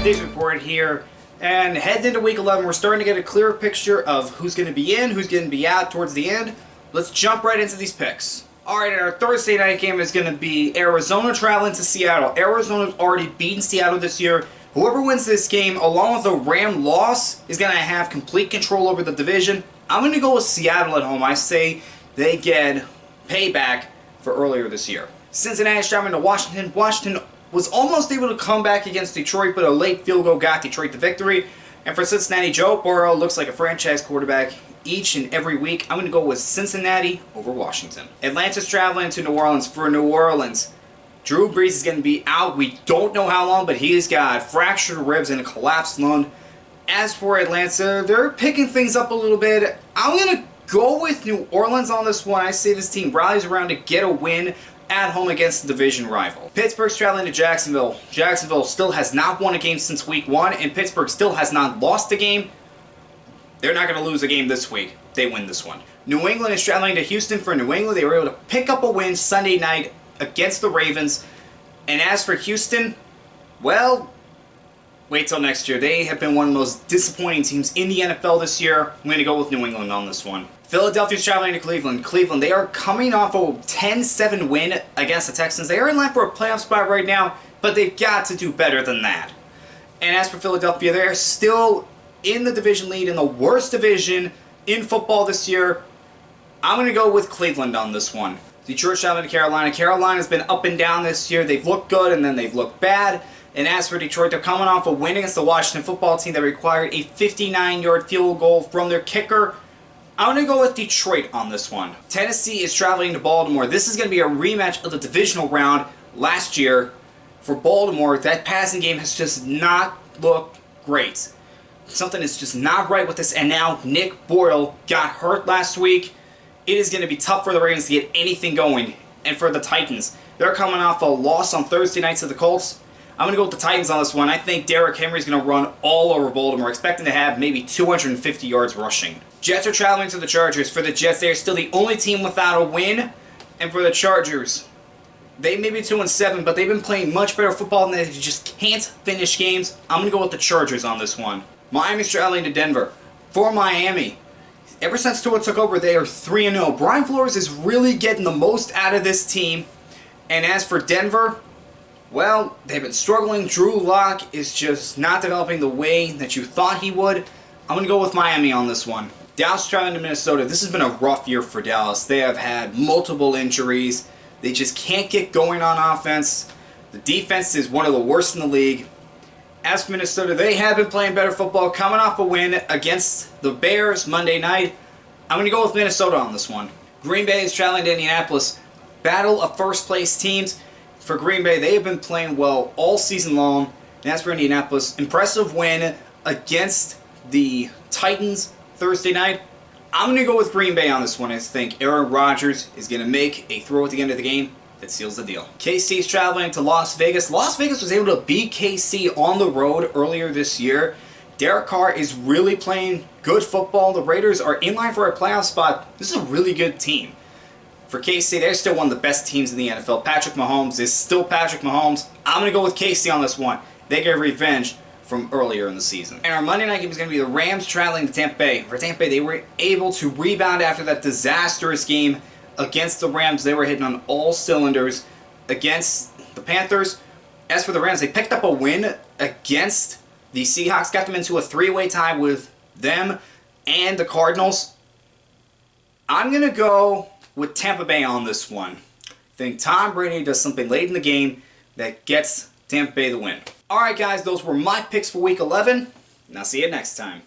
Dave's report here, and heading into week 11, we're starting to get a clearer picture of who's going to be in, who's going to be out towards the end. Let's jump right into these picks. Alright, our Thursday night game is going to be Arizona traveling to Seattle. Arizona's already beaten Seattle this year. Whoever wins this game, along with a Ram loss, is going to have complete control over the division. I'm going to go with Seattle at home. I say they get payback for earlier this year. Cincinnati's traveling to Washington. Washington was almost able to come back against Detroit, but a late field goal got Detroit the victory. And for Cincinnati, Joe Burrow looks like a franchise quarterback each and every week. I'm going to go with Cincinnati over Washington. Atlanta's traveling to New Orleans. For New Orleans, Drew Brees is going to be out. We don't know how long, but he's got fractured ribs and a collapsed lung. As for Atlanta, they're picking things up a little bit. I'm going to go with New Orleans on this one. I say this team rallies around to get a win at home against the division rival. Pittsburgh's traveling to Jacksonville. Jacksonville still has not won a game since week 1, and Pittsburgh still has not lost a game. They're not going to lose a game this week. They win this one. New England is traveling to Houston. For New England, they were able to pick up a win Sunday night against the Ravens. And as for Houston, well, wait till next year. They have been one of the most disappointing teams in the NFL this year. I'm going to go with New England on this one. Philadelphia's traveling to Cleveland. Cleveland, they are coming off a 10-7 win against the Texans. They are in line for a playoff spot right now, but they've got to do better than that. And as for Philadelphia, they're still in the division lead in the worst division in football this year. I'm going to go with Cleveland on this one. Detroit's traveling to Carolina. Carolina's been up and down this year. They've looked good and then they've looked bad. And as for Detroit, they're coming off a win against the Washington football team that required a 59-yard field goal from their kicker. I'm going to go with Detroit on this one. Tennessee is traveling to Baltimore. This is going to be a rematch of the divisional round last year. For Baltimore, that passing game has just not looked great. Something is just not right with this, and now Nick Boyle got hurt last week. It is going to be tough for the Ravens to get anything going. And for the Titans, they're coming off a loss on Thursday night to the Colts. I'm going to go with the Titans on this one. I think Derrick Henry's going to run all over Baltimore, expecting to have maybe 250 yards rushing. Jets are traveling to the Chargers. For the Jets, they are still the only team without a win. And for the Chargers, they may be 2-7, but they've been playing much better football than they just can't finish games. I'm going to go with the Chargers on this one. Miami's traveling to Denver. For Miami, ever since Tua took over, they are 3-0. Brian Flores is really getting the most out of this team. And as for Denver, well, they've been struggling. Drew Lock is just not developing the way that you thought he would. I'm going to go with Miami on this one. Dallas traveling to Minnesota. This has been a rough year for Dallas. They have had multiple injuries. They just can't get going on offense. The defense is one of the worst in the league. As for Minnesota, they have been playing better football, coming off a win against the Bears Monday night. I'm going to go with Minnesota on this one. Green Bay is traveling to Indianapolis. Battle of first-place teams. For Green Bay, they have been playing well all season long. And as for Indianapolis, impressive win against the Titans Thursday night. I'm going to go with Green Bay on this one. I think Aaron Rodgers is going to make a throw at the end of the game that seals the deal. KC is traveling to Las Vegas. Las Vegas was able to beat KC on the road earlier this year. Derek Carr is really playing good football. The Raiders are in line for a playoff spot. This is a really good team. For KC, they're still one of the best teams in the NFL. Patrick Mahomes is still Patrick Mahomes. I'm going to go with KC on this one. They get revenge from earlier in the season. And our Monday night game is going to be the Rams traveling to Tampa Bay. For Tampa Bay, they were able to rebound after that disastrous game against the Rams. They were hitting on all cylinders against the Panthers. As for the Rams, they picked up a win against the Seahawks, got them into a 3-way tie with them and the Cardinals. I'm going to go with Tampa Bay on this one. I think Tom Brady does something late in the game that gets Tampa Bay the win. Alright guys, those were my picks for Week 11, and I'll see you next time.